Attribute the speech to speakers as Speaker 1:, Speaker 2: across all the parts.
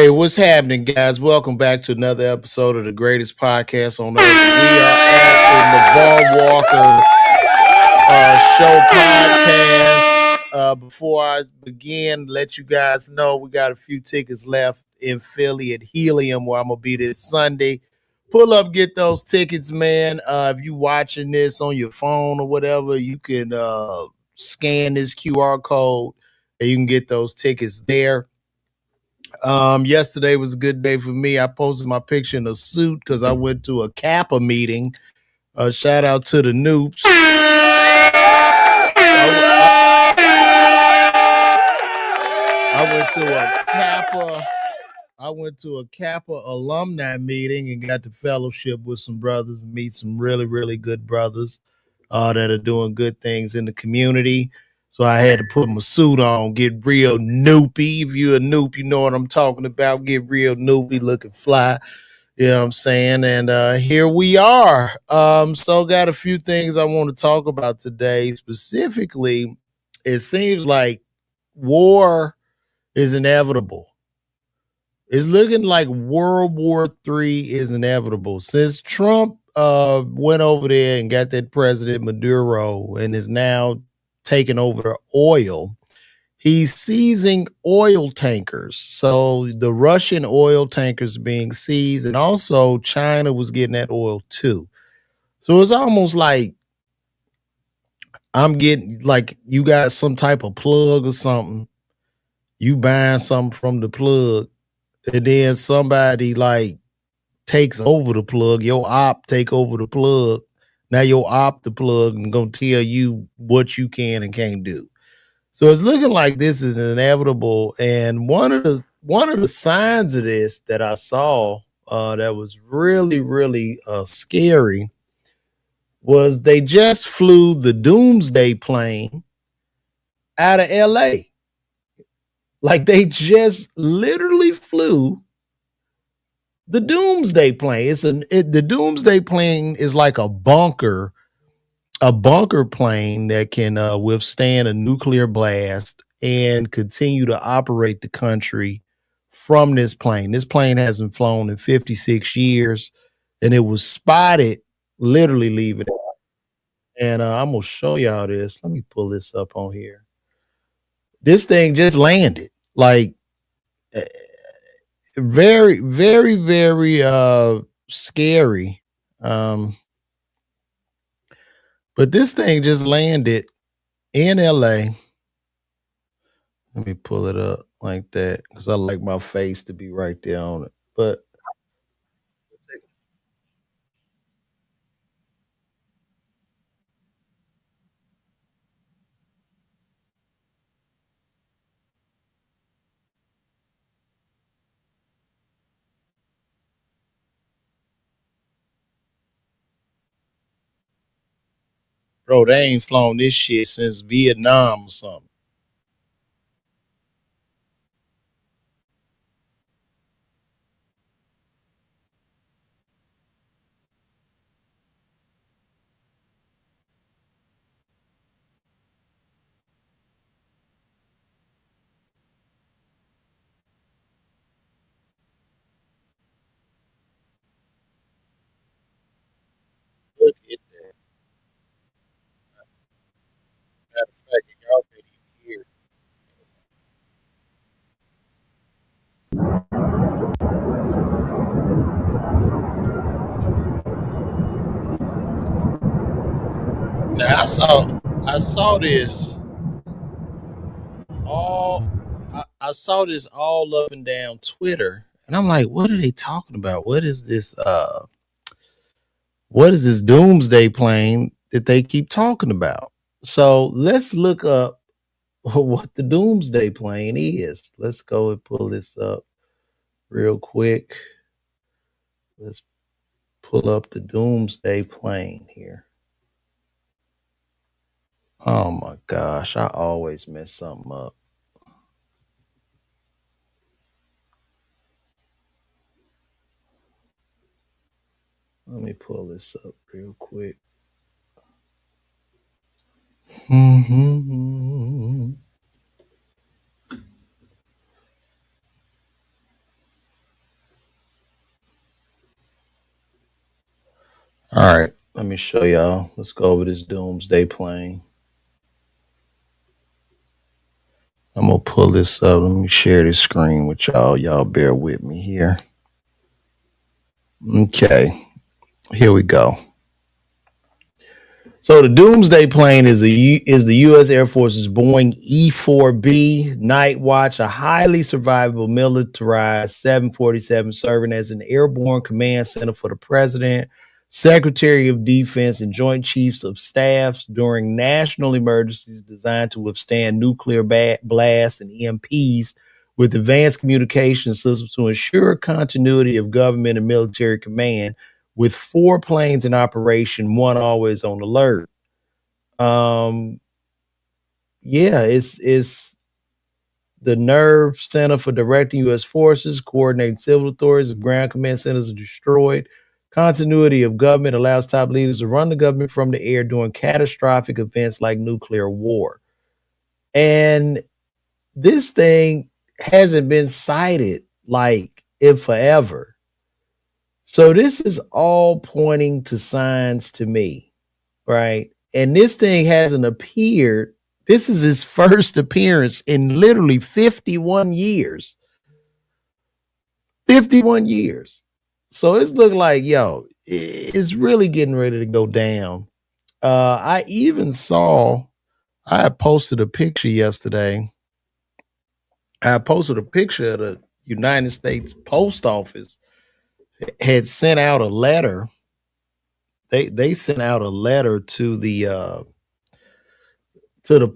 Speaker 1: Hey, what's happening, guys? Welcome back to another episode of the greatest podcast on earth. We are at the Navar Walker Show podcast. Before I begin, let you guys know we got a few tickets left in Philly at Helium, where I'm gonna be this Sunday. Pull up, get those tickets, man. If you watching this on your phone or whatever, you can scan this QR code and you can get those tickets there. Yesterday was a good day for me. I posted my picture in a suit because I went to a Kappa meeting. Shout out to the Noops. I went to a Kappa. I went to a Kappa alumni meeting and got to fellowship with some brothers and meet some really, really good brothers that are doing good things in the community. So I had to put my suit on, get real noopy. If you're a noop, you know what I'm talking about. Get real noopy, looking fly. You know what I'm saying? And here we are. So got a few things I want to talk about today. Specifically, it seems like war is inevitable. It's looking like World War III is inevitable. Since Trump went over there and got that President Maduro and is now taking over the oil, he's seizing oil tankers. So the Russian oil tankers being seized, and also China was getting that oil too. So it's almost like I'm getting like you got some type of plug or something. You buying something from the plug, and then somebody like takes over the plug. Your op take over the plug. Now your op the plug and gonna tell you what you can and can't do. So it's looking like this is inevitable. And one of the signs of this that I saw that was really, really scary was they just flew the Doomsday plane out of LA. Like they just literally flew the Doomsday plane. The Doomsday plane is like a bunker plane that can withstand a nuclear blast and continue to operate the country from this plane. This plane hasn't flown in 56 years, and it was spotted literally leaving. And I'm gonna show y'all this. Let me pull this up on here. This thing just landed. Like uh, very, very, very scary. Um, but this thing just landed in LA. Let me pull it up like that because I like my face to be right there on it. But bro, they ain't flown this shit since Vietnam or something. Look at that. Matter of fact, y'all can't even hear. Now I saw this all I saw this all up and down Twitter, and I'm like, what are they talking about? What is this doomsday plane that they keep talking about? So let's look up what the doomsday plane is. Let's go and pull this up real quick. Let's pull up the doomsday plane here. Oh my gosh, I always mess something up. Let me pull this up real quick. All right, let me show y'all. Let's go over this doomsday plane. I'm gonna pull this up. Let me share this screen with y'all. Y'all bear with me here. Okay, here we go. So the Doomsday plane is the U.S. Air Force's Boeing E-4B Night Watch, a highly survivable militarized 747 serving as an airborne command center for the President, Secretary of Defense, and Joint Chiefs of Staffs during national emergencies designed to withstand nuclear blasts and EMPs with advanced communication systems to ensure continuity of government and military command with 4 planes in operation, one always on alert. Um, yeah, it's the NERV Center for Directing U.S. Forces, coordinating civil authorities if ground command centers are destroyed. Continuity of government allows top leaders to run the government from the air during catastrophic events like nuclear war. And this thing hasn't been cited like in forever. So this is all pointing to signs to me, right? And this thing hasn't appeared. This is his first appearance in literally 51 years. 51 years. So it's looking like, yo, it's really getting ready to go down. I even saw, I had posted a picture yesterday. I posted a picture of the United States Post Office had sent out a letter. They sent out a letter to the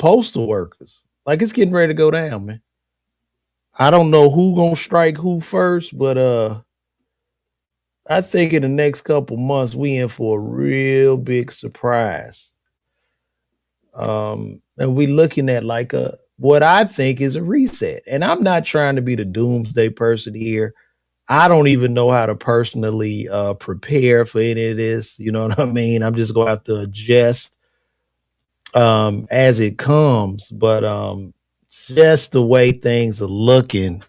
Speaker 1: postal workers. Like it's getting ready to go down, man. I don't know who gonna strike who first, but I think in the next couple months we in for a real big surprise. And we looking at like what I think is a reset. And I'm not trying to be the doomsday person here. I don't even know how to personally prepare for any of this. You know what I mean? I'm just gonna have to adjust as it comes. But just the way things are looking,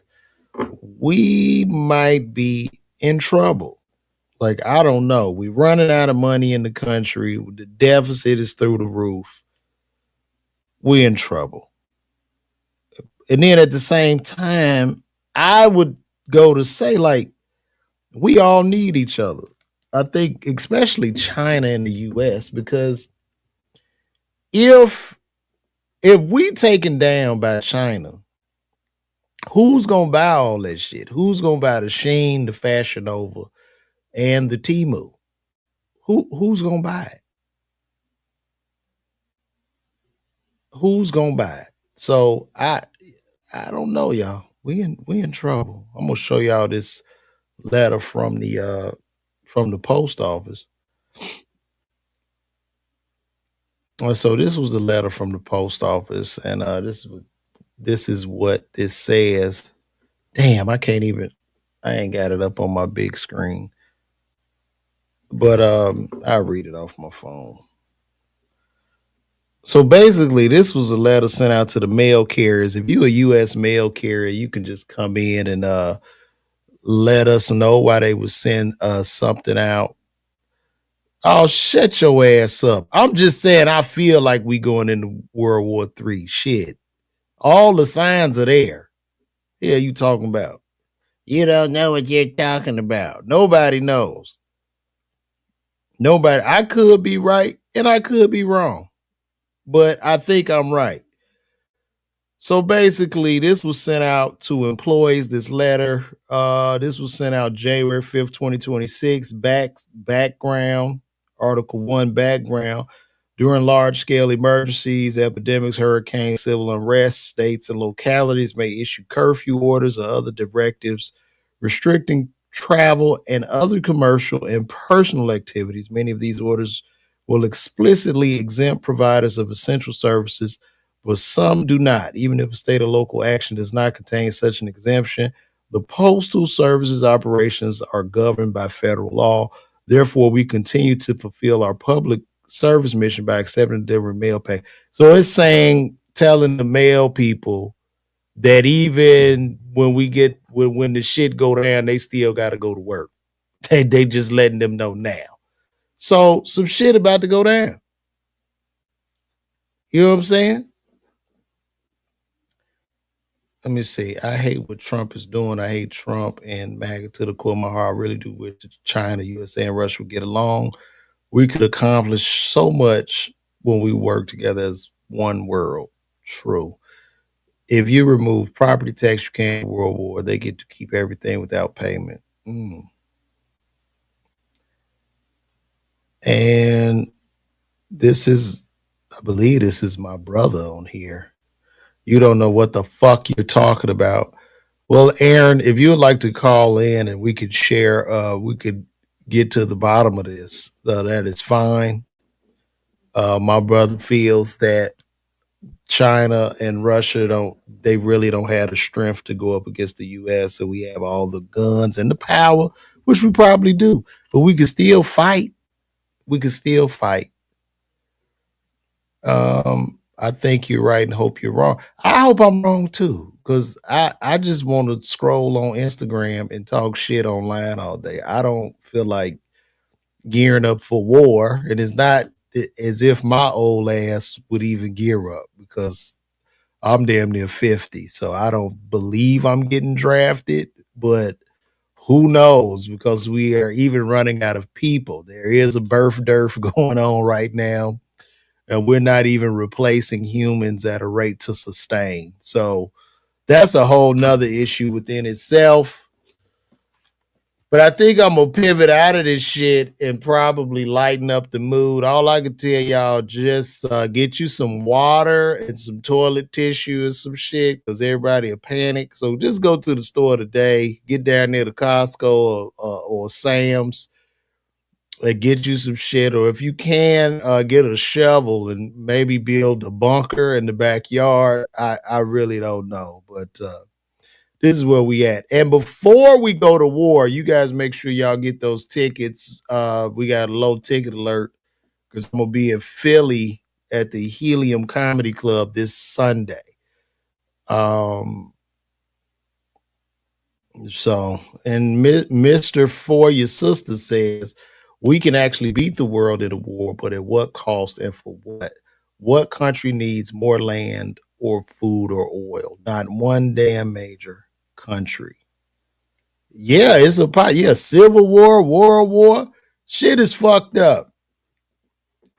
Speaker 1: we might be in trouble. Like, I don't know. We're running out of money in the country. The deficit is through the roof. We're in trouble. And then at the same time, I would go to say, like, we all need each other. I think, especially China and the US, because if we taken down by China, who's gonna buy all that shit? Who's gonna buy the Shein, the Fashion Nova, and the Temu? Who's gonna buy it? Who's gonna buy it? So I don't know, y'all. We in trouble. I'm gonna show y'all this letter from the post office. So this was the letter from the post office, and this is what this says. Damn, I ain't got it up on my big screen. But I'll read it off my phone. So basically, this was a letter sent out to the mail carriers. If you're a U.S. mail carrier, you can just come in and let us know why they would send something out. Oh, shut your ass up. I'm just saying I feel like we going into World War III. Shit. All the signs are there. Yeah, you talking about. You don't know what you're talking about. Nobody knows. Nobody. I could be right and I could be wrong, but I think I'm right. So basically, this was sent out to employees. This letter, this was sent out January 5th, 2026. Background, Article 1 background. During large-scale emergencies, epidemics, hurricanes, civil unrest, states and localities may issue curfew orders or other directives restricting travel and other commercial and personal activities. Many of these orders will explicitly exempt providers of essential services, but some do not. Even if a state or local action does not contain such an exemption, the Postal Service's operations are governed by federal law. Therefore, we continue to fulfill our public service mission by accepting and delivering mail pack. So it's saying, telling the mail people that even when when the shit go down, they still got to go to work. They just letting them know now. So some shit about to go down. You know what I'm saying? Let me see. I hate what Trump is doing. I hate Trump and MAGA to the core of my heart. I really do wish China, USA, and Russia would get along. We could accomplish so much when we work together as one world. True. If you remove property tax, you can't have world war. They get to keep everything without payment. And this is, I believe this is my brother on here. You don't know what the fuck you're talking about. Well, Aaron, if you would like to call in and we could share, we could get to the bottom of this. That is fine. My brother feels that China and Russia they really don't have the strength to go up against the US. So we have all the guns and the power, which we probably do, but we can still fight. We can still fight. I think you're right and hope you're wrong. I hope I'm wrong too, because I just want to scroll on Instagram and talk shit online all day. I don't feel like gearing up for war, and it's not as if my old ass would even gear up because I'm damn near 50, so I don't believe I'm getting drafted, but who knows, because we are even running out of people. There is a birth dearth going on right now, and we're not even replacing humans at a rate to sustain. So that's a whole nother issue within itself. But I think I'm gonna pivot out of this shit and probably lighten up the mood. All I can tell y'all, just get you some water and some toilet tissue and some shit, because everybody will panic. So just go to the store today, get down there to Costco or Sam's, and get you some shit. Or if you can, get a shovel and maybe build a bunker in the backyard. I really don't know, but this is where we at. And before we go to war, you guys make sure y'all get those tickets. We got a low ticket alert because I'm gonna be in Philly at the Helium Comedy Club this Sunday. So, and Mr. For Your Sister says we can actually beat the world in a war, but at what cost and for what? What country needs more land or food or oil? Not one damn major country. Yeah, it's a pot. Yeah, Civil War, World War. Shit is fucked up.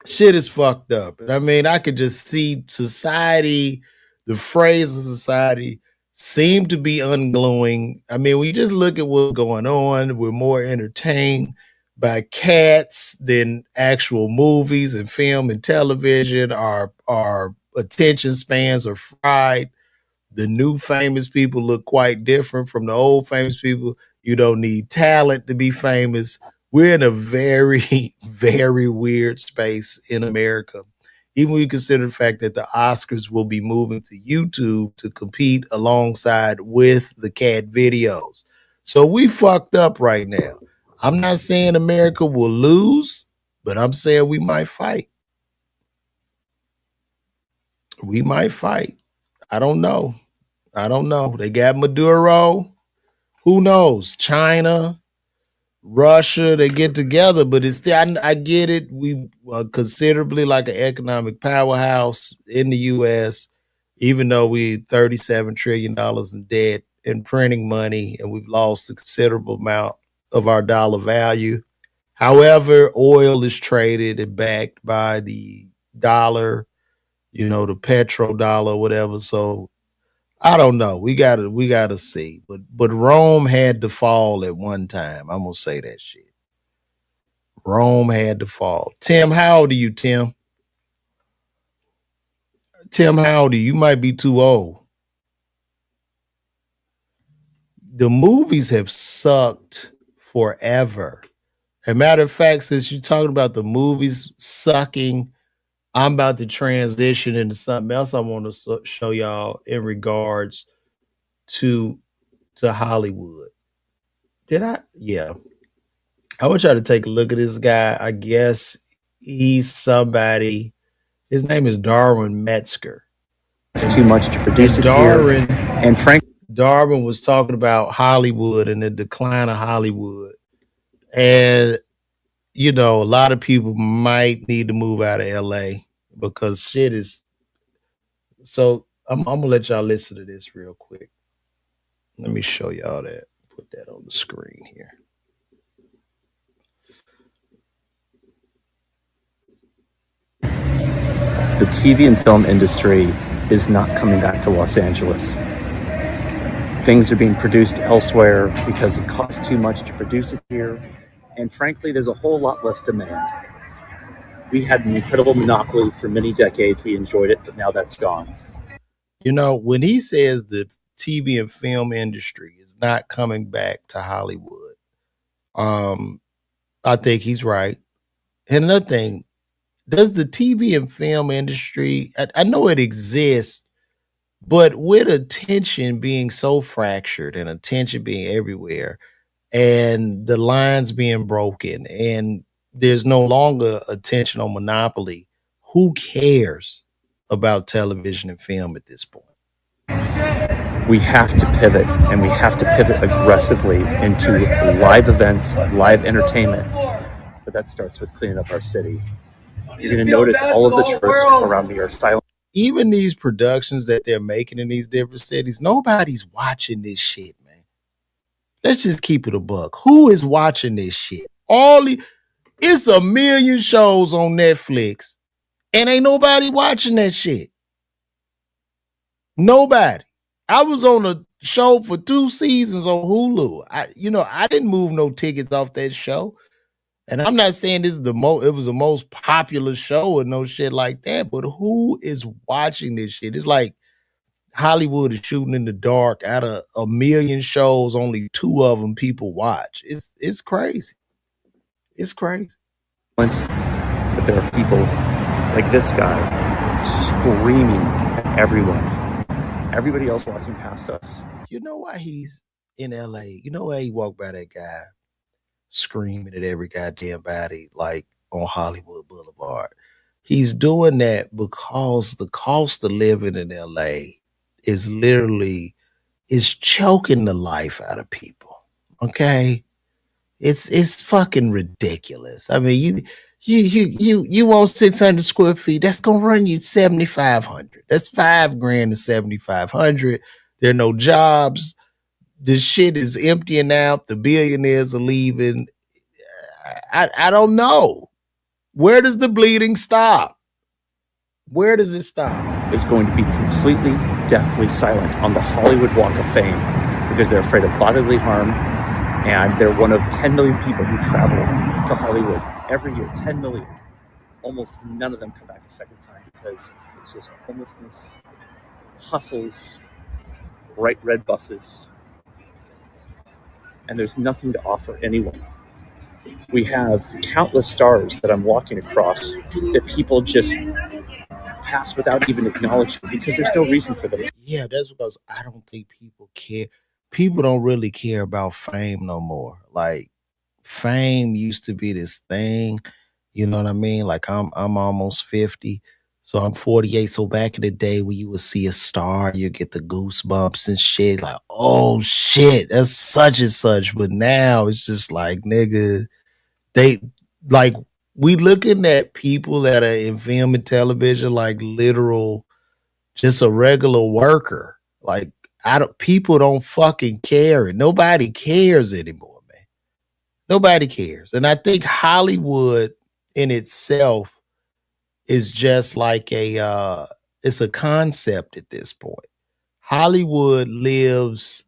Speaker 1: Shit is fucked up. And I mean, I could just see society, the phrase of society seem to be ungluing. I mean, we just look at what's going on. We're more entertained by cats than actual movies and film and television. Our attention spans are fried. The new famous people look quite different from the old famous people. You don't need talent to be famous. We're in a very, very weird space in America. Even when you consider the fact that the Oscars will be moving to YouTube to compete alongside with the cat videos. So we fucked up right now. I'm not saying America will lose, but I'm saying we might fight. We might fight. I don't know. They got Maduro. Who knows? China, Russia, they get together, but it's still, I get it. We are considerably like an economic powerhouse in the U.S., even though we $37 trillion in debt and printing money, and we've lost a considerable amount of our dollar value. However, oil is traded and backed by the dollar, the petrodollar, whatever. So I don't know. We gotta see. But Rome had to fall at one time. I'm gonna say that shit. Rome had to fall. Tim, how old are you, Tim? Tim, how old are you? You might be too old. The movies have sucked forever. As a matter of fact, since you're talking about the movies sucking, I'm about to transition into something else I want to show y'all in regards to Hollywood. Did I? Yeah. I want y'all to take a look at this guy. I guess he's somebody. His name is Darwin Metzger.
Speaker 2: It's too much to produce it here. And Frank
Speaker 1: Darwin was talking about Hollywood and the decline of Hollywood. And you know, a lot of people might need to move out of LA because shit is so. I'm gonna let y'all listen to this real quick. Let me show y'all that. Put that on the screen here.
Speaker 2: The TV and film industry is not coming back to Los Angeles. Things are being produced elsewhere because it costs too much to produce it here. And frankly, there's a whole lot less demand. We had an incredible monopoly for many decades. We enjoyed it, but now that's gone.
Speaker 1: You know, when he says the TV and film industry is not coming back to Hollywood, I think he's right. And another thing, does the TV and film industry, I know it exists, but with attention being so fractured and attention being everywhere and the lines being broken and there's no longer attention on monopoly, who cares about television and film at this point?
Speaker 2: We have to pivot, and we have to pivot aggressively into live events, live entertainment. But that starts with cleaning up our city. You're going to notice all of the tourists around me are silent.
Speaker 1: Even these productions that they're making in these different cities, nobody's watching this shit, man. Let's just keep it a buck. Who is watching this shit? It's a million shows on Netflix, and ain't nobody watching that shit. Nobody. I was on a show for 2 seasons on Hulu. I didn't move no tickets off that show. And I'm not saying this is it was the most popular show or no shit like that, but who is watching this shit? It's like Hollywood is shooting in the dark. Out of a million shows, only 2 of them people watch. It's crazy. It's crazy.
Speaker 2: But there are people like this guy screaming at everyone. Everybody else walking past us.
Speaker 1: You know why he's in LA? You know why he walked by that guy screaming at every goddamn body like on Hollywood Boulevard? He's doing that because the cost of living in LA is choking the life out of people. Okay? It's fucking ridiculous. I mean, you want 600 square feet, that's gonna run you 7,500. That's $5,000 to 7,500. There are no jobs. This shit is emptying out. The billionaires are leaving. I don't know. Where does the bleeding stop? Where does it stop?
Speaker 2: Is going to be completely deathly silent on the Hollywood Walk of Fame because they're afraid of bodily harm, and they're one of 10 million people who travel to Hollywood every year. 10 million. Almost none of them come back a second time because it's just homelessness, hustles, bright red buses, and there's nothing to offer anyone. We have countless stars that I'm walking across that people just pass without even acknowledging because there's no reason for them.
Speaker 1: Yeah, that's because I don't think people care. People don't really care about fame no more. Like, fame used to be this thing, you know what I mean? Like, I'm almost 50, so I'm 48. So back in the day when you would see a star, you get the goosebumps and shit, like, oh shit, that's such and such. But now it's just like, nigga, we looking at people that are in film and television like literal, just a regular worker. Like, people don't fucking care, and nobody cares anymore, man. Nobody cares. And I think Hollywood in itself is just like it's a concept at this point. Hollywood lives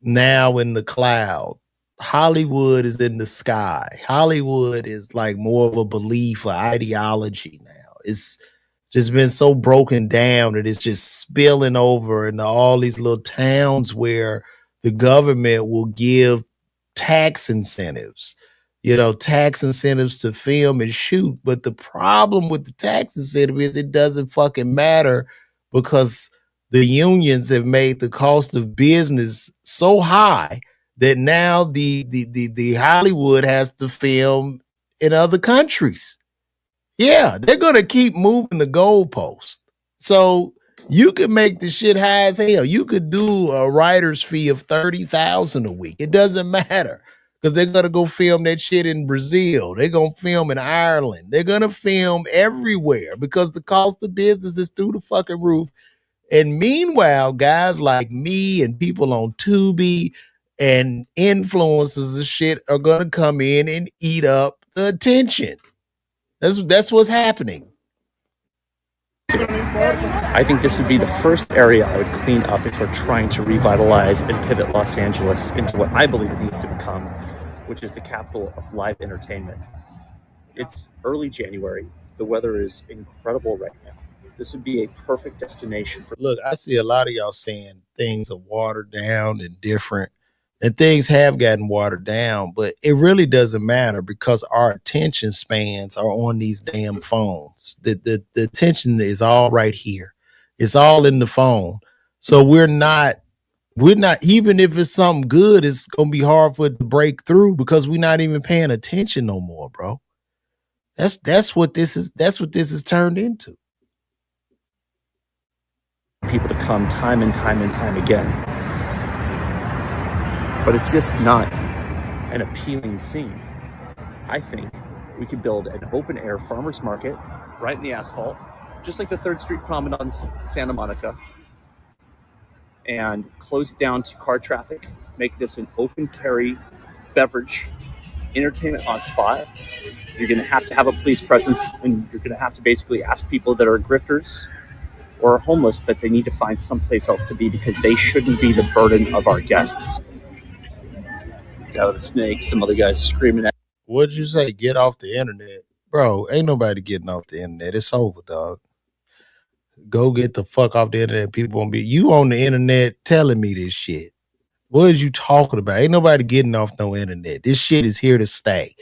Speaker 1: now in the cloud. Hollywood is in the sky. Hollywood is like more of a belief or ideology now. It's just been so broken down that it's just spilling over into all these little towns where the government will give tax incentives, tax incentives to film and shoot. But the problem with the tax incentive is it doesn't fucking matter because the unions have made the cost of business so high that now the Hollywood has to film in other countries. Yeah, they're gonna keep moving the goalpost. So you could make the shit high as hell. You could do a writer's fee of $30,000 a week. It doesn't matter because they're going to go film that shit in Brazil. They're going to film in Ireland. They're going to film everywhere because the cost of business is through the fucking roof. And meanwhile, guys like me and people on Tubi and influencers and shit are going to come in and eat up the attention. That's what's happening.
Speaker 2: I think this would be the first area I would clean up if we're trying to revitalize and pivot Los Angeles into what I believe it needs to become, which is the capital of live entertainment. It's early January. The weather is incredible right now. This would be a perfect destination for.
Speaker 1: Look, I see a lot of y'all saying things are watered down and different, and things have gotten watered down, but it really doesn't matter because our attention spans are on these damn phones. The attention is all right here. It's all in the phone. So we're not, even if it's something good, it's gonna be hard for it to break through because we're not even paying attention no more, bro. That's what this is turned into.
Speaker 2: People to come time and time and time again. But it's just not an appealing scene. I think we could build an open air farmer's market right in the asphalt, just like the 3rd Street Promenade in Santa Monica, and close it down to car traffic, make this an open carry beverage entertainment hotspot. You're going to have a police presence, and you're going to have to basically ask people that are grifters or are homeless that they need to find someplace else to be because they shouldn't be the burden of our guests. Guy with a snake, some other guys screaming at.
Speaker 1: What'd you say? Get off the internet? Bro, ain't nobody getting off the internet. It's over, dog. Go get the fuck off the internet. People won't be. You on the internet telling me this shit. What is you talking about? Ain't nobody getting off no internet. This shit is here to stay.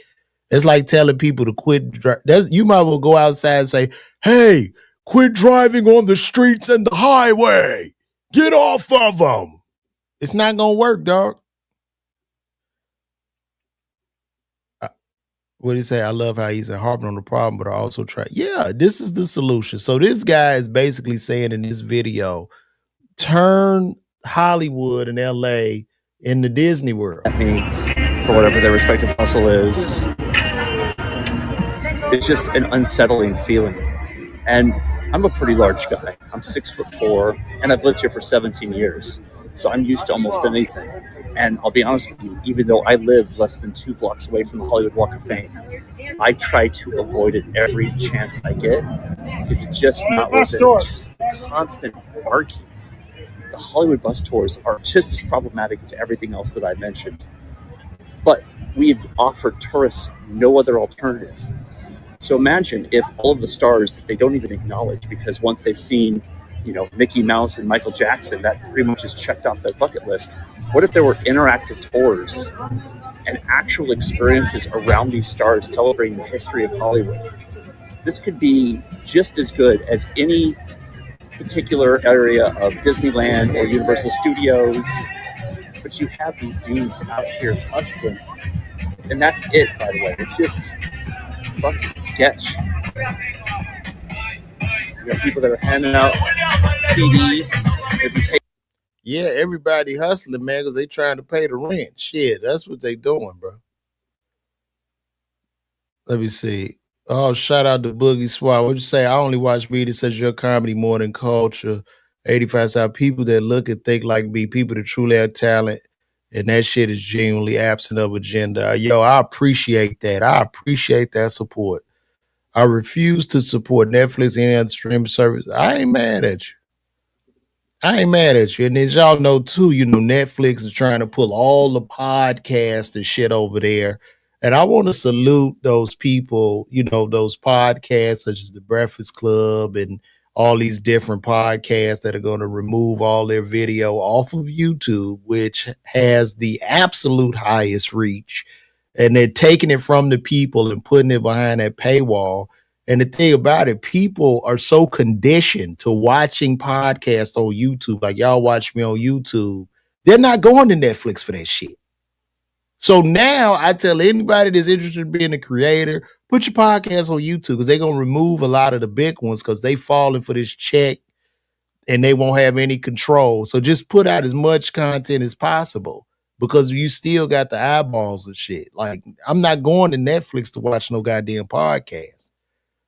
Speaker 1: It's like telling people to quit. You might as well go outside and say, hey, quit driving on the streets and the highway. Get off of them. It's not going to work, dog. What do you say? I love how he's harping on the problem, but I also try. Yeah, this is the solution. So this guy is basically saying in this video, turn Hollywood and LA into Disney World.
Speaker 2: That means for whatever their respective hustle is. It's just an unsettling feeling. And I'm a pretty large guy. I'm 6'4", and I've lived here for 17 years. So I'm used to almost anything. And I'll be honest with you, even though I live less than 2 blocks away from the Hollywood Walk of Fame, I try to avoid it every chance I get because it's just not worth it. It's just the constant barking. The Hollywood bus tours are just as problematic as everything else that I mentioned. But we've offered tourists no other alternative. So imagine if all of the stars that they don't even acknowledge because once they've seen, Mickey Mouse and Michael Jackson, that pretty much is checked off their bucket list. What if there were interactive tours and actual experiences around these stars celebrating the history of Hollywood? This could be just as good as any particular area of Disneyland or Universal Studios. But you have these dudes out here hustling. And that's it, by the way. It's just fucking sketch. You got people that are handing out CDs. If you take
Speaker 1: everybody hustling, man, because they trying to pay the rent. Shit, that's what they doing, bro. Let me see. Oh, shout out to Boogie Swat. What'd you say? I only watch media such as your comedy more than culture. 85 South people that look and think like me, people that truly have talent, and that shit is genuinely absent of agenda. Yo, I appreciate that. I appreciate that support. I refuse to support Netflix and any other streaming service. I ain't mad at you. And as y'all know too, Netflix is trying to pull all the podcasts and shit over there. And I want to salute those people, those podcasts such as The Breakfast Club and all these different podcasts that are going to remove all their video off of YouTube, which has the absolute highest reach. And they're taking it from the people and putting it behind that paywall. And the thing about it, people are so conditioned to watching podcasts on YouTube, like y'all watch me on YouTube. They're not going to Netflix for that shit. So now I tell anybody that's interested in being a creator, put your podcast on YouTube because they're going to remove a lot of the big ones because they falling for this check and they won't have any control. So just put out as much content as possible. because you still got the eyeballs and shit. Like, I'm not going to Netflix to watch no goddamn podcast.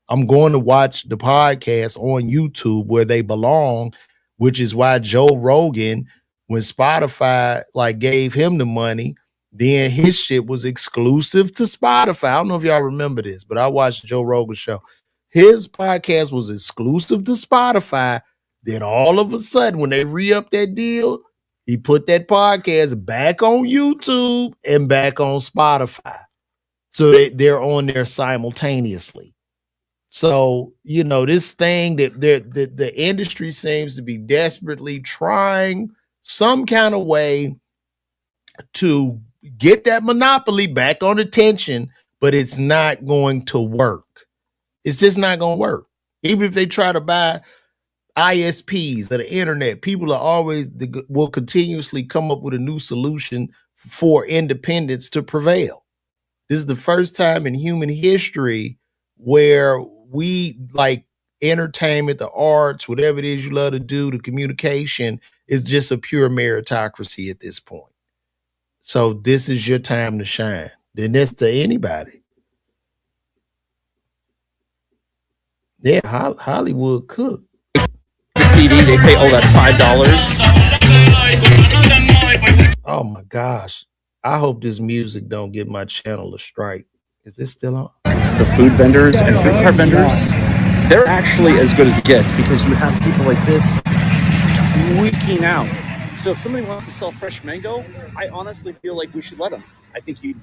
Speaker 1: I'm going to watch the podcast on YouTube where they belong, which is why Joe Rogan, when Spotify like gave him the money, then his shit was exclusive to Spotify. I don't know if y'all remember this, but I watched Joe Rogan's show. His podcast was exclusive to Spotify. Then all of a sudden, when they re-upped that deal, he put that podcast back on YouTube and back on Spotify. So they're on there simultaneously. So, you know, this thing that the industry seems to be desperately trying some kind of way to get that monopoly back on attention, but it's not going to work. It's just not going to work. Even if they try to buy ISPs of the internet, people will continuously come up with a new solution for independence to prevail. This is the first time in human history where we, like, entertainment, the arts, whatever it is you love to do, the communication is just a pure meritocracy at this point. So this is your time to shine. Then that's to anybody. Yeah, Hollywood cook.
Speaker 2: The CD, they say, oh, that's $5.
Speaker 1: Oh my gosh. I hope this music don't get my channel a strike. Is this still on?
Speaker 2: The food vendors and fruit cart vendors, they're actually as good as it gets because you have people like this tweaking out. So if somebody wants to sell fresh mango, I honestly feel like we should let them. I think you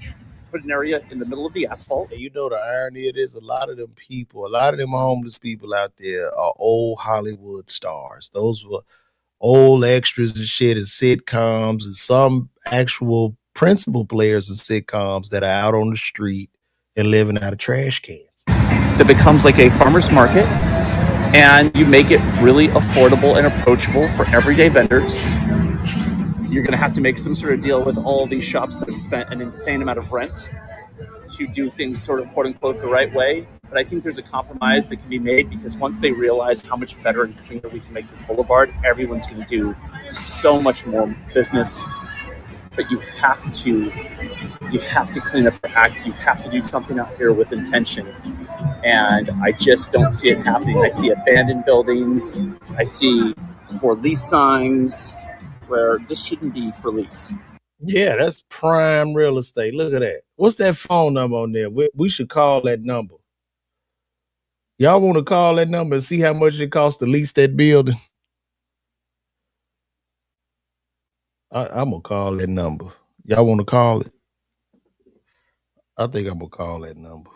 Speaker 2: put an area in the middle of the asphalt.
Speaker 1: And you know the irony of this, a lot of them homeless people out there are old Hollywood stars. Those were old extras and shit in sitcoms, and some actual principal players in sitcoms that are out on the street and living out of trash cans.
Speaker 2: That becomes like a farmer's market, and you make it really affordable and approachable for everyday vendors. You're going to have to make some sort of deal with all these shops that have spent an insane amount of rent to do things sort of quote unquote the right way. But I think there's a compromise that can be made, because once they realize how much better and cleaner we can make this boulevard, everyone's going to do so much more business. But you have to clean up your act. You have to do something out here with intention. And I just don't see it happening. I see abandoned buildings. I see for lease signs where this shouldn't be for lease.
Speaker 1: Yeah, that's prime real estate. Look at that. What's that phone number on there? We should call that number. Y'all want to call that number and see how much it costs to lease that building? I'm going to call that number. Y'all want to call it? I think I'm going to call that number.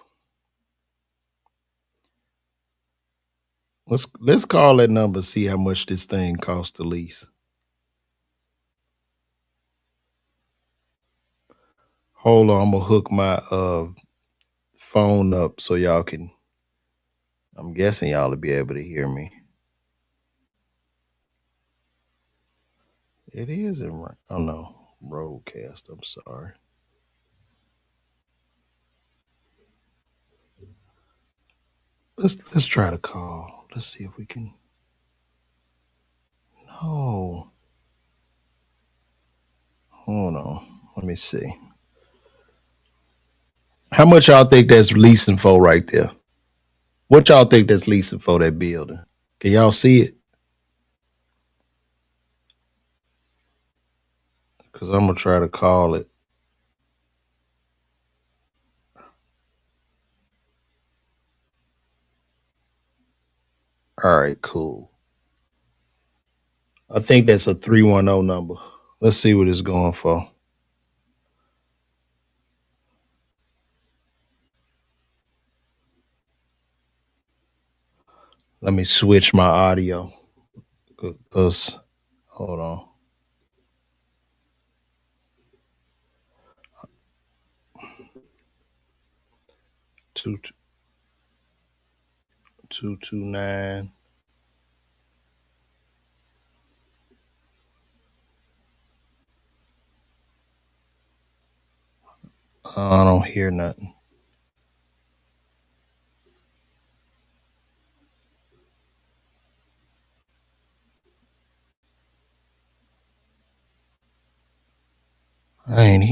Speaker 1: Let's call that number, see how much this thing costs to lease. Hold on, I'm going to hook my phone up so y'all can, I'm guessing y'all will be able to hear me. It is in, oh no, Roadcast, I'm sorry. Let's try to call. Let's see if we can. No. Hold on. Let me see. How much y'all think that's leasing for right there? What y'all think that's leasing for that building? Can y'all see it? Because I'm going to try to call it. All right, cool. I think that's a 310 number. Let's see what it's going for. Let me switch my audio. Because, hold on. Two 229. I don't hear nothing.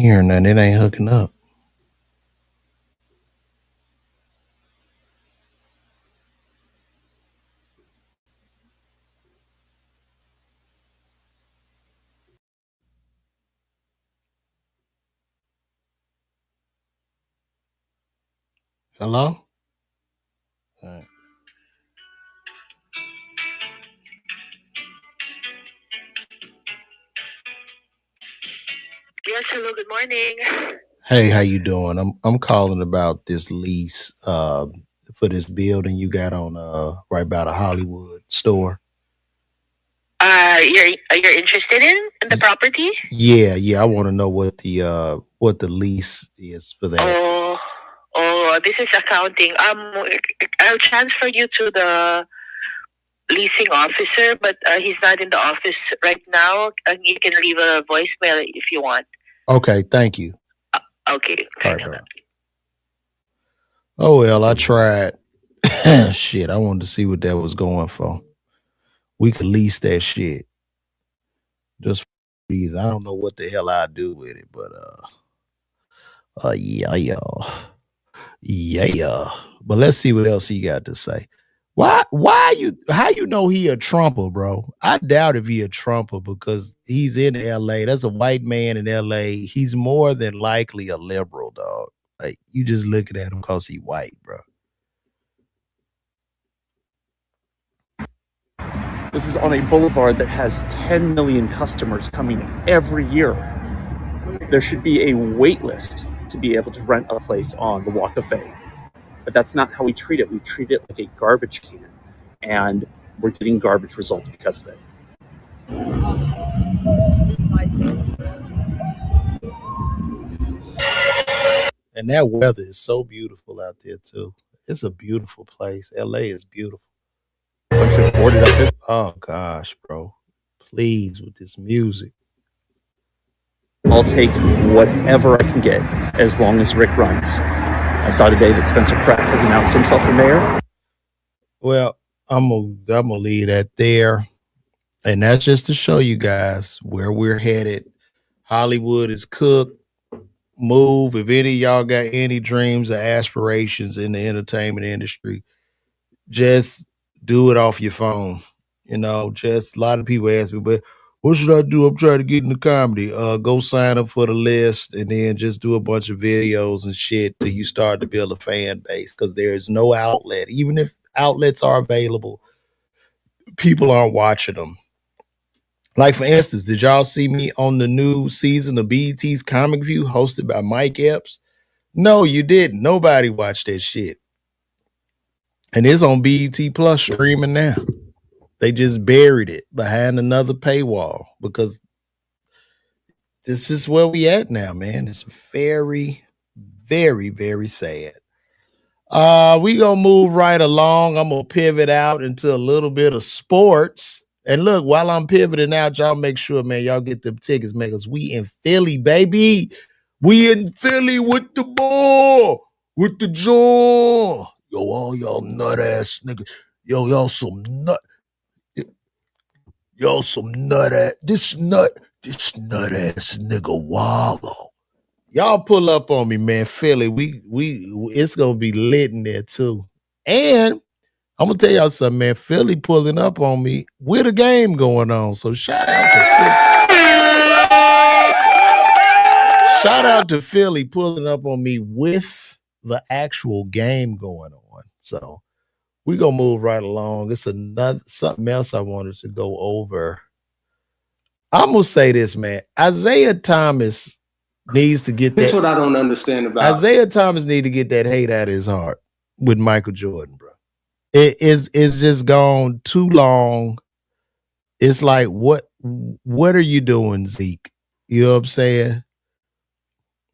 Speaker 1: hearing nothing. It ain't hooking up. Hello? All right.
Speaker 3: Yes, hello, good morning.
Speaker 1: Hey, how you doing? I'm calling about this lease for this building you got on right by the Hollywood store.
Speaker 3: You're interested in the property?
Speaker 1: Yeah. I want to know what the lease is for that.
Speaker 3: Oh, this is accounting. I'll transfer you to the leasing officer, but he's not in the office right now. You can leave a voicemail if you want.
Speaker 1: Okay, thank you.
Speaker 3: Okay.
Speaker 1: All right. Oh well, I tried. Shit, I wanted to see what that was going for. We could lease that shit. Just for reason. I don't know what the hell I do with it, but yeah. But let's see what else he got to say. How you know he a Trumper, bro? I doubt if he a Trumper because he's in LA. That's a white man in LA. He's more than likely a liberal, dog. Like you just looking at him because he white, bro.
Speaker 2: This is on a boulevard that has 10 million customers coming every year. There should be a wait list to be able to rent a place on the Walk of Fame. But that's not how we treat it. We treat it like a garbage can. And we're getting garbage results because of it.
Speaker 1: And that weather is so beautiful out there too. It's a beautiful place. LA is beautiful. Oh gosh, bro. Please with this music.
Speaker 2: I'll take whatever I can get as long as Rick runs. I saw today that Spencer Pratt has announced himself for mayor.
Speaker 1: Well, I'm gonna leave that there. And that's just to show you guys where we're headed. Hollywood is cooked. Move. If any of y'all got any dreams or aspirations in the entertainment industry, just do it off your phone. You know, just a lot of people ask me, but what should I do? I'm trying to get into comedy. Go sign up for the list and then just do a bunch of videos and shit till you start to build a fan base because there's no outlet. Even if outlets are available, people aren't watching them. Like, for instance, did y'all see me on the new season of BET's Comic View hosted by Mike Epps? No, you didn't. Nobody watched that shit. And it's on BET Plus streaming now. They just buried it behind another paywall because this is where we at now, man. It's very, very, very sad. We gonna move right along. I'm gonna pivot out into a little bit of sports. And look, while I'm pivoting out, y'all make sure, man, y'all get them tickets, man, because we in Philly, baby. We in Philly with the ball, with the jaw. Yo, all y'all nut ass niggas. Yo, y'all some nut. Y'all some nut ass. This nut ass nigga Wallow. Y'all pull up on me, man. Philly, we it's gonna be lit in there too. And I'm gonna tell y'all something, man. Philly pulling up on me with a game going on. So shout out to Philly. Shout out to Philly pulling up on me with the actual game going on. So we gonna move right along. It's something else I wanted to go over. I'm gonna say this, man. Isaiah Thomas needs to get that.
Speaker 4: That's what I don't understand about
Speaker 1: Isaiah Thomas need to get that hate out of his heart with Michael Jordan, bro. It's just gone too long. It's like what are you doing, Zeke? You know what I'm saying?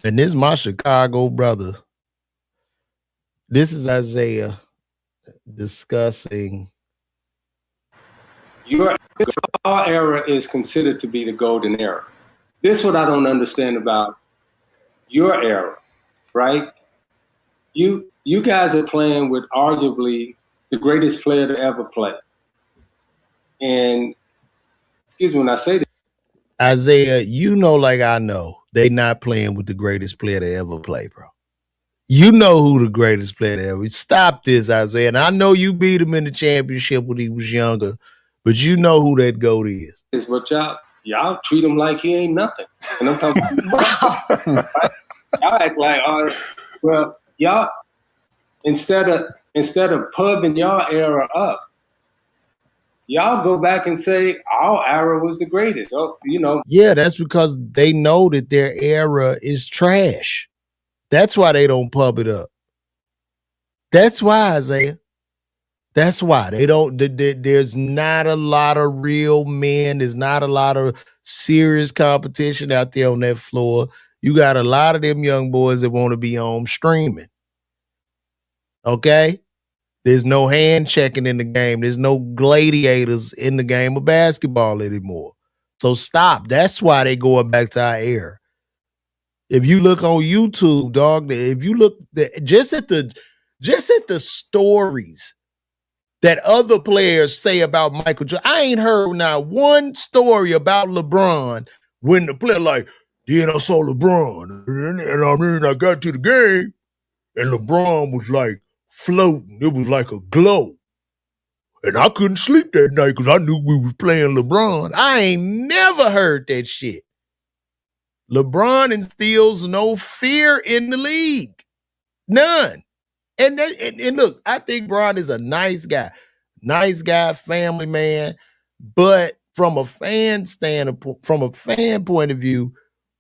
Speaker 1: And this is my Chicago brother. This is Isaiah discussing.
Speaker 4: Our era is considered to be the golden era. This is what I don't understand about your era, right? You guys are playing with arguably the greatest player to ever play. And excuse me when I say this.
Speaker 1: Isaiah, you know, like I know, they not playing with the greatest player to ever play, bro. You know who the greatest player to ever. Stop this, Isaiah. And I know you beat him in the championship when he was younger, but you know who that GOAT is.
Speaker 4: It's what y'all treat him like he ain't nothing. And I'm talking about y'all act like, well, y'all instead of pubbing y'all era up, y'all go back and say our era was the greatest. Oh, you know.
Speaker 1: Yeah, that's because they know that their era is trash. That's why they don't pub it up. That's why, Isaiah. That's why they don't. There's not a lot of real men. There's not a lot of serious competition out there on that floor. You got a lot of them young boys that want to be home streaming. Okay? There's no hand checking in the game. There's no gladiators in the game of basketball anymore. So stop. That's why they going back to our era. If you look on YouTube, dog, if you look just at the stories that other players say about Michael Jordan, I ain't heard not one story about LeBron when the player like, then I saw LeBron, and I mean, I got to the game, and LeBron was like floating. It was like a glow. And I couldn't sleep that night because I knew we was playing LeBron. I ain't never heard that shit. LeBron instills no fear in the league. None. And look, I think Bron is a nice guy, family man. But from a fan point of view,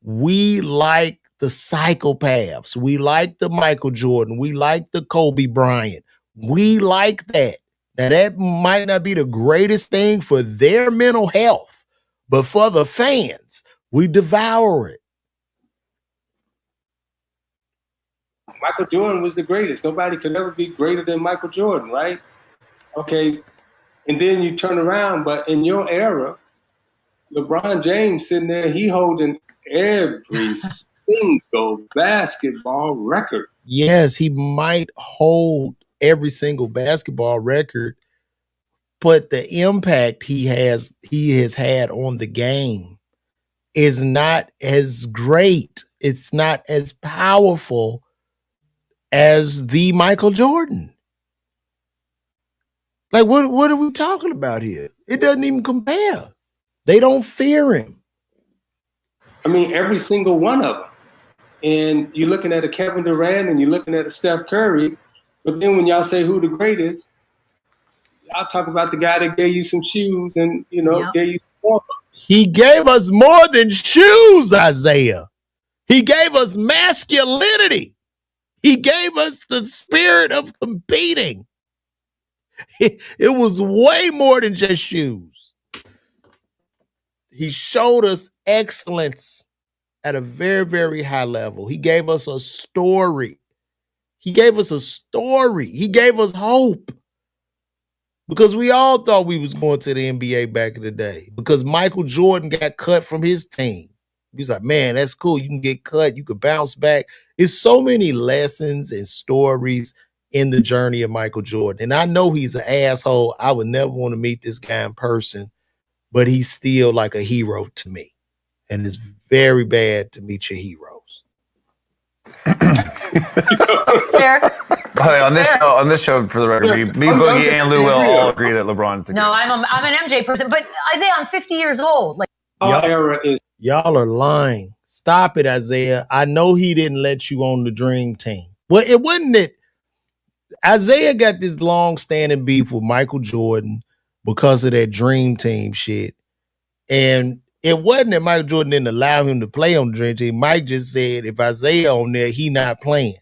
Speaker 1: we like the psychopaths. We like the Michael Jordan. We like the Kobe Bryant. We like that. Now, that might not be the greatest thing for their mental health, but for the fans, we devour it.
Speaker 4: Michael Jordan was the greatest. Nobody could ever be greater than Michael Jordan, right? Okay. And then you turn around, but in your era, LeBron James sitting there, he holding every single basketball record.
Speaker 1: Yes, he might hold every single basketball record, but the impact he has had on the game is not as great. It's not as powerful as the Michael Jordan. Like, what are we talking about here? It doesn't even compare. They don't fear him.
Speaker 4: I mean, every single one of them. And you're looking at a Kevin Durant and you're looking at a Steph Curry. But then when y'all say who the greatest, y'all talk about the guy that gave you some shoes and, gave you some more.
Speaker 1: He gave us more than shoes, Isaiah. He gave us masculinity. He gave us the spirit of competing. It was way more than just shoes. He showed us excellence at a very, very high level. He gave us a story. He gave us hope. Because we all thought we was going to the NBA back in the day. Because Michael Jordan got cut from his team. He was like, man, that's cool. You can get cut. You can bounce back. There's so many lessons and stories in the journey of Michael Jordan. And I know he's an asshole. I would never want to meet this guy in person, but he's still like a hero to me. And it's very bad to meet your heroes.
Speaker 5: Fair.
Speaker 6: On this show, for the record, me, Boogie, and Lou will all agree that LeBron's the greatest.
Speaker 5: No, I'm an MJ person, but Isaiah, I'm 50 years old. Like,
Speaker 1: y'all are lying. Stop it, Isaiah. I know he didn't let you on the dream team. Well, it wasn't that Isaiah got this long-standing beef with Michael Jordan because of that dream team shit. And it wasn't that Michael Jordan didn't allow him to play on the dream team. Mike just said, if Isaiah on there, he not playing.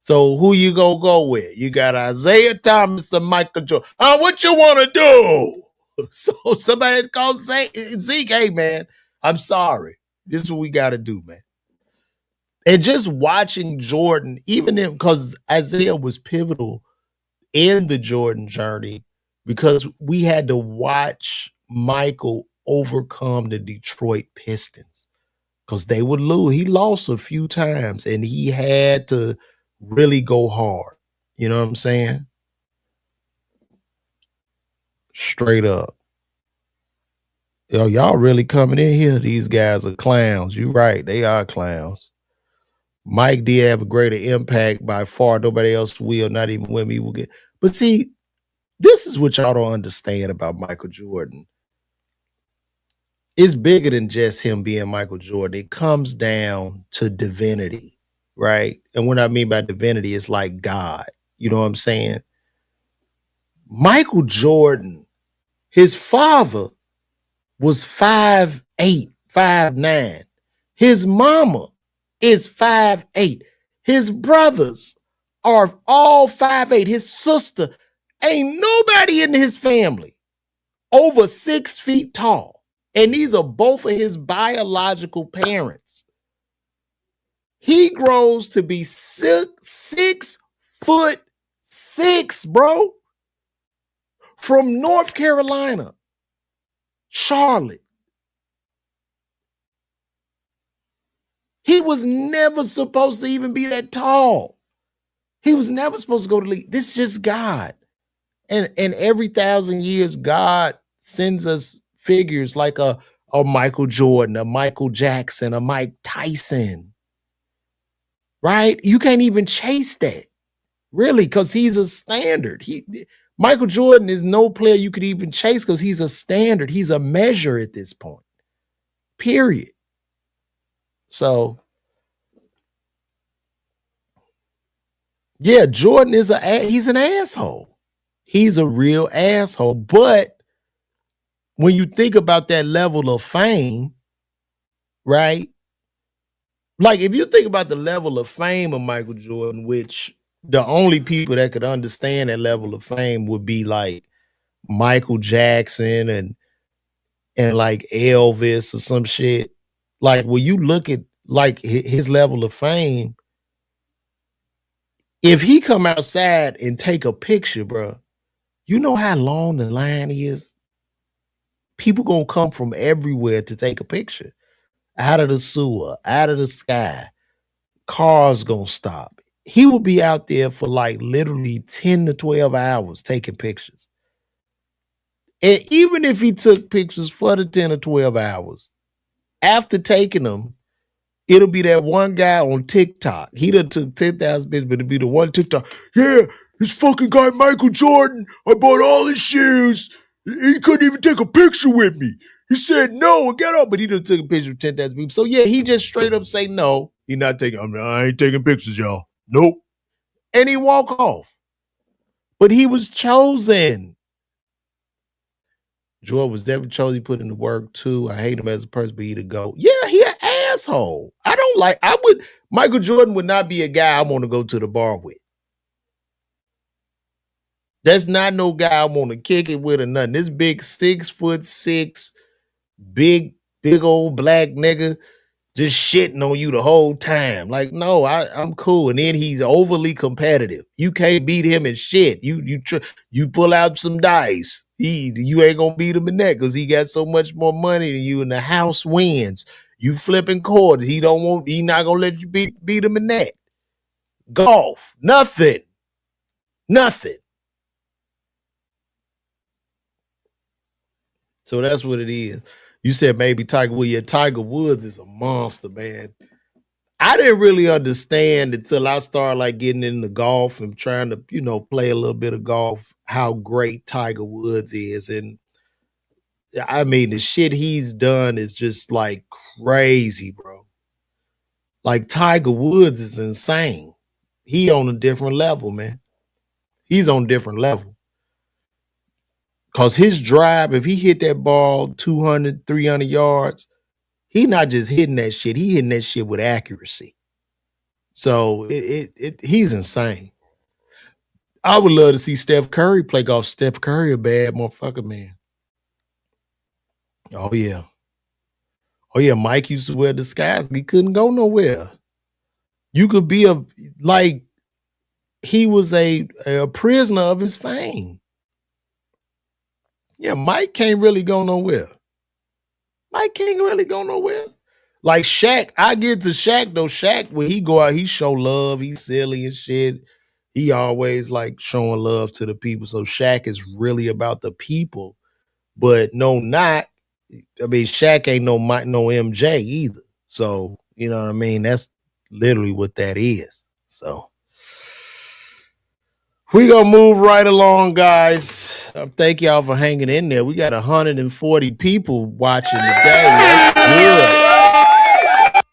Speaker 1: So who you gonna go with? You got Isaiah Thomas or Michael Jordan. What you want to do? So somebody called Zeke, hey, man, I'm sorry. This is what we got to do, man. And just watching Jordan, because Isaiah was pivotal in the Jordan journey, because we had to watch Michael overcome the Detroit Pistons because they would lose. He lost a few times and he had to really go hard. You know what I'm saying? Straight up. Yo, y'all really coming in here. These guys are clowns. You right. They are clowns. Mike did have a greater impact by far. Nobody else will, not even women will get. But see, this is what y'all don't understand about Michael Jordan. It's bigger than just him being Michael Jordan. It comes down to divinity, right? And what I mean by divinity is like God. You know what I'm saying? Michael Jordan, his father was 5'8", 5'9". His mama is 5'8". His brothers are all 5'8". His sister, ain't nobody in his family over 6 feet tall. And these are both of his biological parents. He grows to be 6'6", bro. From North Carolina, Charlotte. He was never supposed to even be that tall. He was never supposed to go to league. This is just God. And every 1,000 years, God sends us figures like a Michael Jordan, a Michael Jackson, a Mike Tyson. Right? You can't even chase that. Really, because he's a standard. Michael Jordan is no player you could even chase because he's a standard. He's a measure at this point. Period. So, yeah, Jordan he's an asshole. He's a real asshole. But when you think about that level of fame, right? Like if you think about the level of fame of Michael Jordan, which the only people that could understand that level of fame would be like Michael Jackson and like Elvis or some shit. Like when you look at like his level of fame, if he come outside and take a picture, bro, you know how long the line is? People gonna come from everywhere to take a picture. Out of the sewer, out of the sky. Cars gonna stop. He will be out there for like literally 10 to 12 hours taking pictures. And even if he took pictures for the 10 or 12 hours, after taking them, it'll be that one guy on TikTok. He done took 10,000 pictures, but it'll be the one TikTok. Yeah, this fucking guy, Michael Jordan, I bought all his shoes. He couldn't even take a picture with me. He said no and got up, but he done took a picture with 10,000 people. So yeah, he just straight up say no. He not taking, I ain't taking pictures, y'all. Nope. And he walk off. But he was chosen. Jordan was definitely chosen. He put in the work too. I hate him as a person, but he to go. Yeah, he an asshole. Michael Jordan would not be a guy I want to go to the bar with. That's not no guy I want to kick it with or nothing. This big 6'6", big old black nigga just shitting on you the whole time. Like, no, I'm cool. And then he's overly competitive. You can't beat him in shit. You pull out some dice. You ain't gonna beat him in that because he got so much more money than you, and the house wins. You flipping quarters. He not gonna let you beat him in that. Golf, nothing. So that's what it is. You said maybe Tiger Woods. Yeah, Tiger Woods is a monster, man. I didn't really understand until I started like getting into golf and trying to, play a little bit of golf, how great Tiger Woods is. And I mean, the shit he's done is just like crazy, bro. Like Tiger Woods is insane. He on a different level, man. He's on a different level. Because his drive, if he hit that ball 200, 300 yards, he not just hitting that shit. He hitting that shit with accuracy. So he's insane. I would love to see Steph Curry play golf. Steph Curry a bad motherfucker, man. Oh, yeah. Oh, yeah, Mike used to wear disguise. He couldn't go nowhere. You could be he was a prisoner of his fame. Yeah, Mike can't really go nowhere. Like Shaq, I get to Shaq though. Shaq, when he go out, he show love. He's silly and shit. He always like showing love to the people. So Shaq is really about the people. But no, not I mean, Shaq ain't no MJ either. So, you know what I mean? That's literally what that is. So we gonna move right along, guys. Thank y'all for hanging in there. We got 140 people watching today. That's good.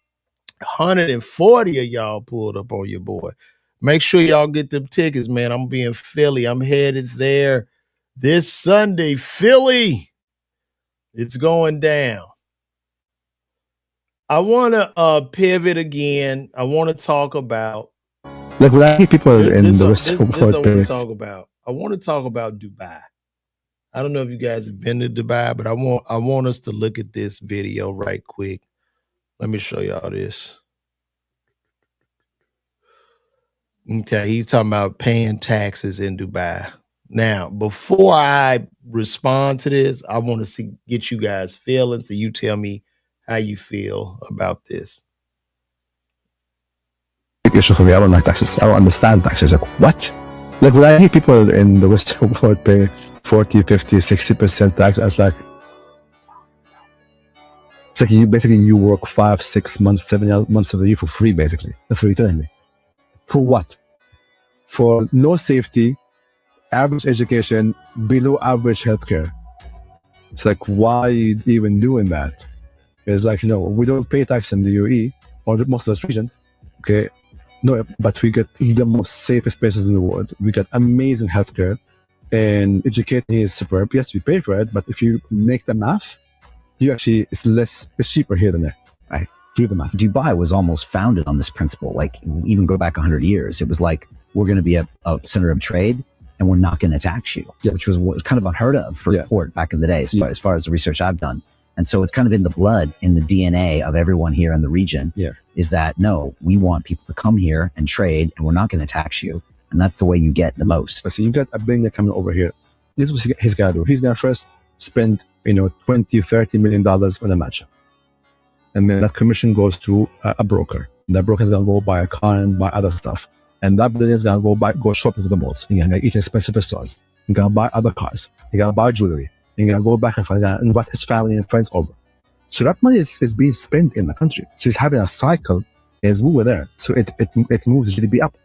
Speaker 1: 140 of y'all pulled up on your boy. Make sure y'all get them tickets, man. I'm gonna be in Philly. I'm headed there this Sunday. Philly. It's going down. I want to pivot again. I want to talk about.
Speaker 7: Like when I hear people in the
Speaker 1: this
Speaker 7: Western
Speaker 1: I want to
Speaker 7: world,
Speaker 1: talk about. I want to talk about Dubai. I don't know if you guys have been to Dubai, but I want us to look at this video right quick. Let me show y'all this. Okay, he's talking about paying taxes in Dubai. Now, before I respond to this, I want to get you guys feeling. So you tell me how you feel about this.
Speaker 7: big issue for me. I don't like taxes. I don't understand taxes. Like, what? Like when I hear people in the Western world pay 40, 50, 60% tax, I was like, it's like you work 5, 6 months, 7 months of the year for free, basically. That's what you're telling me. For what? For no safety, average education, below average healthcare. It's like, why even doing that? It's like, no, we don't pay tax in the UAE or most of this region. Okay. No, but we get the most safest places in the world. We get amazing healthcare, and educating is superb. Yes, we pay for it, but if you make the math, it's cheaper here than there.
Speaker 8: Right.
Speaker 7: Do the math.
Speaker 8: Dubai was almost founded on this principle. Like, even go back 100 years, it was like, we're going to be a center of trade, and we're not going to tax you, which was kind of unheard of for port back in the day, as far as the research I've done. And so it's kind of in the blood, in the DNA of everyone here in the region, is that, no, we want people to come here and trade, and we're not going to tax you. And that's the way you get the most.
Speaker 7: So you got a billionaire coming over here. This is what he's going to do. He's going to first spend, $20, $30 million on a match. And then that commission goes to a broker. And that broker is going to go buy a car and buy other stuff. And that billionaire is going to go shopping to the malls. He's going to eat expensive restaurants. He's going to buy other cars. He's going to buy jewelry. He's going to go back and invite his family and friends over. So that money is being spent in the country. So it's having a cycle as we were there. So it moves GDP up.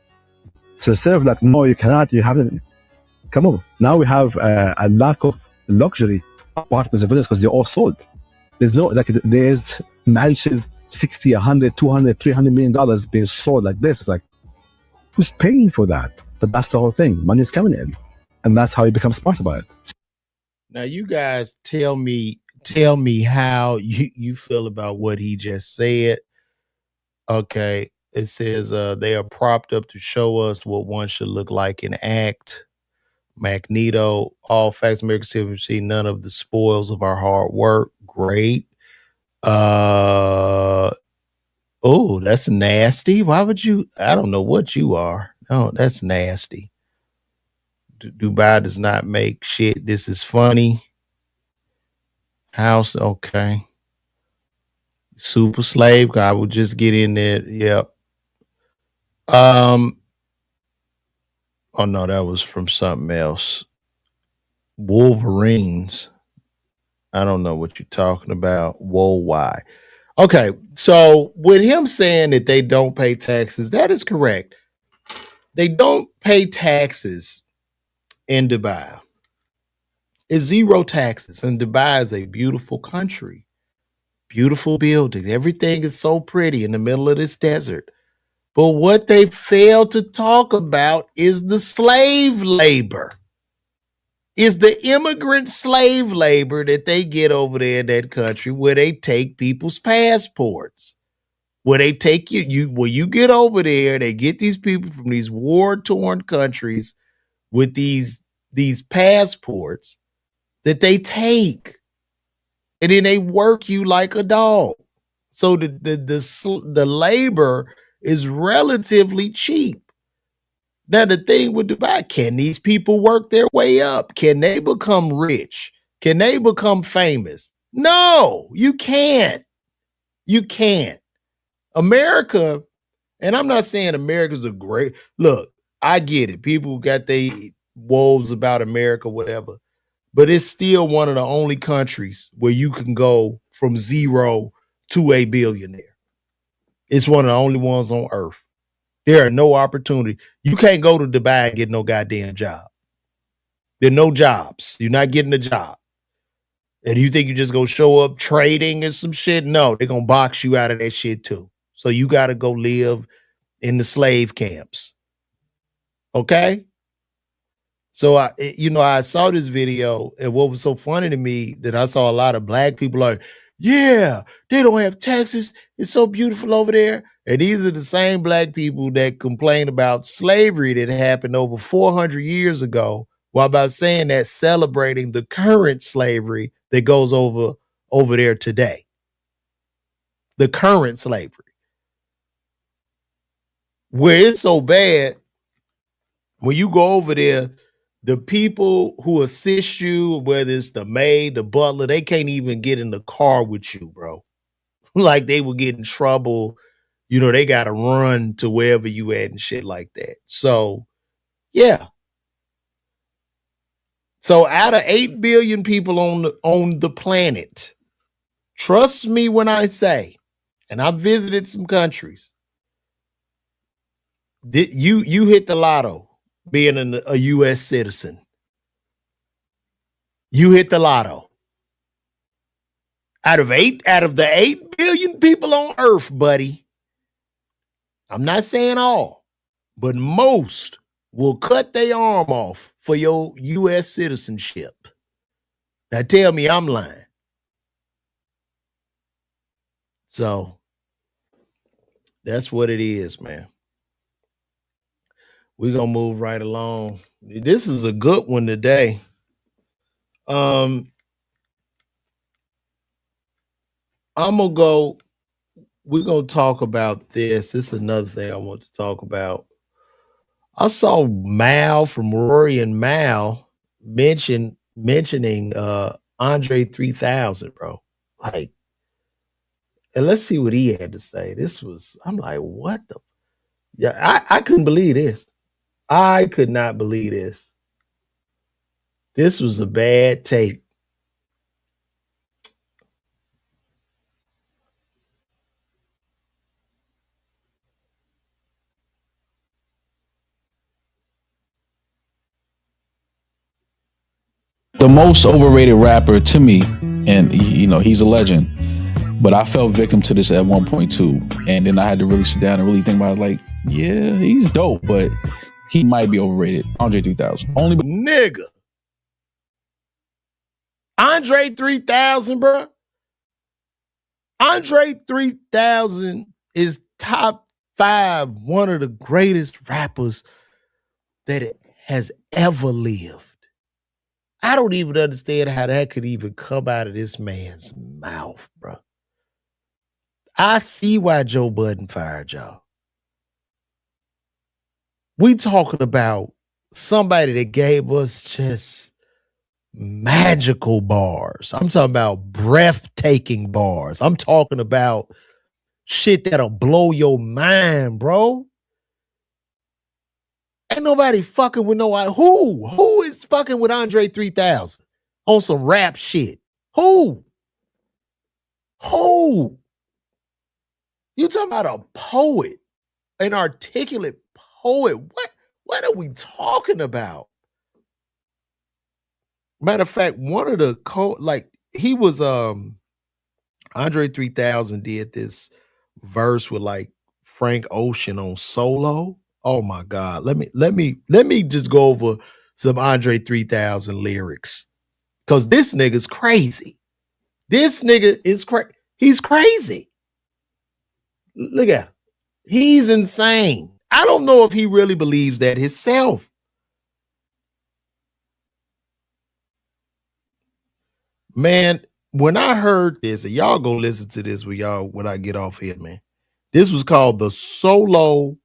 Speaker 7: So instead of like, no, you cannot, you haven't. Come on. Now we have a lack of luxury apartments and villas because they're all sold. There's mansions, 60, 100, 200, $300 million being sold like this. It's like, who's paying for that? But that's the whole thing. Money is coming in. And that's how you become smart about it.
Speaker 1: Now, you guys tell me how you feel about what he just said. Okay. It says they are propped up to show us what one should look like in act. Magneto, all facts, American citizenship, none of the spoils of our hard work. Great. Oh, that's nasty. Why would you? I don't know what you are. Oh, that's nasty. Dubai does not make shit. This is funny. House, okay. Super slave. I will just get in there. Yep. Oh no, that was from something else. Wolverines. I don't know what you're talking about. Whoa, why? Okay, so with him saying that they don't pay taxes, that is correct. They don't pay taxes in Dubai. It's zero taxes, and Dubai is a beautiful country. Beautiful buildings. Everything is so pretty in the middle of this desert. But what they fail to talk about is the slave labor. Is the immigrant slave labor that they get over there in that country, where they take people's passports. Where they take when you get over there, they get these people from these war-torn countries with these passports that they take. And then they work you like a dog. So the labor is relatively cheap. Now, the thing with Dubai, can these people work their way up? Can they become rich? Can they become famous? No, you can't. You can't. America, and I'm not saying America's a great, look, I get it. People got their woes about America, whatever. but it's still one of the only countries where you can go from zero to a billionaire. It's one of the only ones on earth. There are no opportunity. You can't go to Dubai and get no goddamn job. There are no jobs. You're not getting a job. And you think you just go show up trading and some shit? No, they're going to box you out of that shit too. So you got to go live in the slave camps. Okay? So I saw this video, and what was so funny to me that I saw a lot of black people like, yeah, they don't have taxes. It's so beautiful over there. And these are the same black people that complain about slavery that happened over 400 years ago, while about saying that celebrating the current slavery that goes over there today. The current slavery. Where it's so bad, when you go over there, the people who assist you, whether it's the maid, the butler, they can't even get in the car with you, bro. Like they will get in trouble. You know, they got to run to wherever you at and shit like that. So, yeah. So out of 8 billion people on the planet, trust me when I say, and I've visited some countries, you hit the lotto being a U.S. citizen. You hit the lotto. Out of the 8 billion people on earth, buddy, I'm not saying all, but most will cut their arm off for your U.S. citizenship. Now tell me I'm lying. So that's what it is, man. We're going to move right along. This is a good one today. I'm going to go, we're going to talk about this. This is another thing I want to talk about. I saw Mal from Rory and Mal mentioning Andre 3000, bro. Like, and let's see what he had to say. I'm like, what the? Yeah, I couldn't believe this. I could not believe this. This was a bad take.
Speaker 9: The most overrated rapper to me, and he's a legend, but I fell victim to this at one point too, and then I had to really sit down and really think about it. Like, yeah, he's dope, but he might be overrated. Andre 3000, only
Speaker 1: nigga. Andre 3000, bro. Andre 3000 is top 5, one of the greatest rappers that has ever lived. I don't even understand how that could even come out of this man's mouth, bro. I see why Joe Budden fired y'all. We talking about somebody that gave us just magical bars. I'm talking about breathtaking bars. I'm talking about shit that'll blow your mind, bro. Ain't nobody fucking with who is fucking with Andre 3000 on some rap shit? Who? You talking about a poet, an articulate poet? What are we talking about? Matter of fact, one of the he was Andre 3000 did this verse with like Frank Ocean on Solo. Oh my God. Let me just go over some Andre 3000 lyrics. Cause this nigga's crazy. This nigga is crazy. He's crazy. Look at him. He's insane. I don't know if he really believes that himself. Man, when I heard this, and y'all go listen to this when I get off here, man. This was called the Solo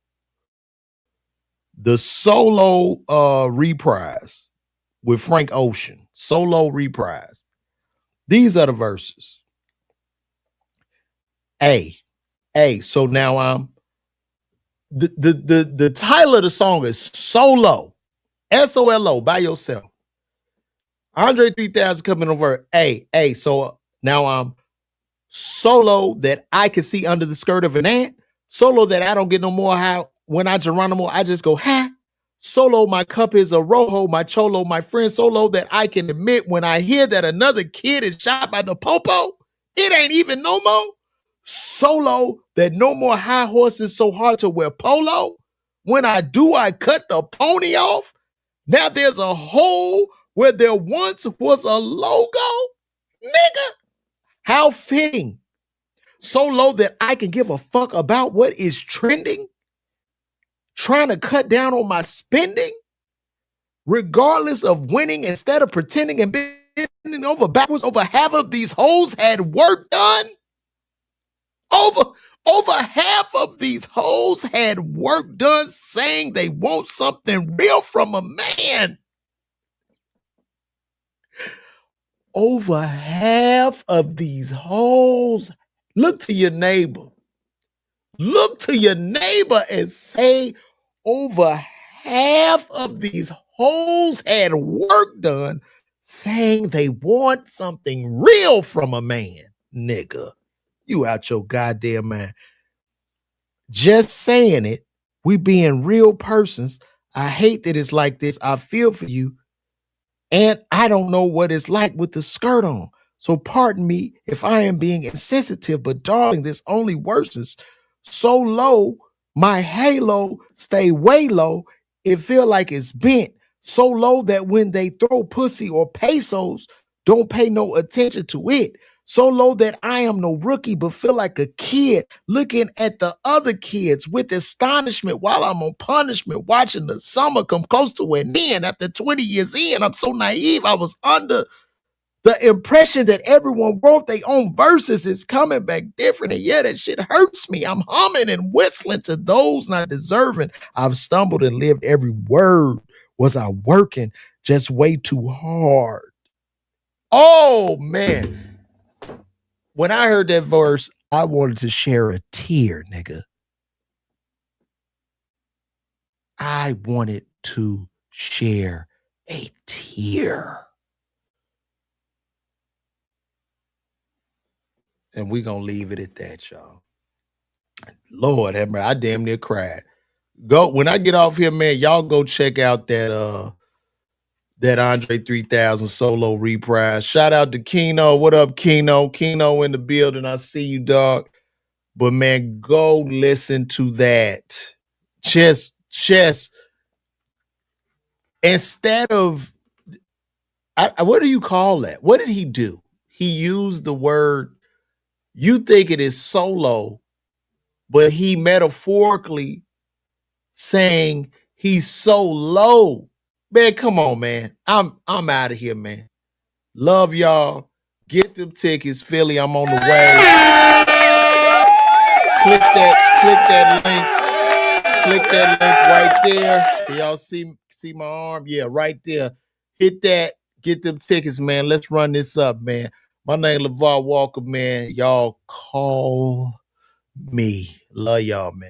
Speaker 1: reprise with Frank Ocean. Solo reprise. These are the verses. So now I'm the title of the song is Solo. SOLO, by yourself. Andre 3000 coming over. Hey, so now I'm solo that I can see under the skirt of an ant. Solo that I don't get no more how when I Geronimo, I just go, ha. Solo, my cup is a rojo, my cholo, my friend. Solo that I can admit when I hear that another kid is shot by the popo, it ain't even no more. Solo that no more high horses so hard to wear polo. When I do, I cut the pony off. Now there's a hole where there once was a logo. Nigga, how fitting. So low that I can give a fuck about what is trending. Trying to cut down on my spending. Regardless of winning, instead of pretending and bending over backwards, over half of these hoes had work done. Over half of these hoes had work done saying they want something real from a man. Over half of these hoes, look to your neighbor. Look to your neighbor and say over half of these hoes had work done saying they want something real from a man. Nigga, you out your goddamn mind. Just saying it, we being real persons. I hate that it's like this. I feel for you. And I don't know what it's like with the skirt on. So pardon me if I am being insensitive, but darling, this only worsens. So low, my halo stay way low. It feel like it's bent. So low that when they throw pussy or pesos, don't pay no attention to it. So low that I am no rookie, but feel like a kid looking at the other kids with astonishment while I'm on punishment, watching the summer come close to an end. After 20 years in, I'm so naive. I was under the impression that everyone wrote their own verses. Is coming back different. And yeah, that shit hurts me. I'm humming and whistling to those not deserving. I've stumbled and lived every word. Was I working just way too hard? Oh, man. When I heard that verse, I wanted to share a tear, nigga. I wanted to share a tear. And we're going to leave it at that, y'all. Lord have mercy, I damn near cried. When I get off here, man, y'all go check out that Andre 3000 solo reprise. Shout out to Keno. What up, Keno? Keno in the building. I see you, dog. But man, go listen to that. Just instead of, what do you call that? What did he do? He used the word, you think it is solo, but he metaphorically saying he's so low. Man, come on, man. I'm out of here, man. Love y'all. Get them tickets. Philly, I'm on the way. Click that link right there. Do y'all see my arm? Yeah, right there. Hit that. Get them tickets, man. Let's run this up, man. My name is LeVar Walker, man. Y'all call me. Love y'all, man.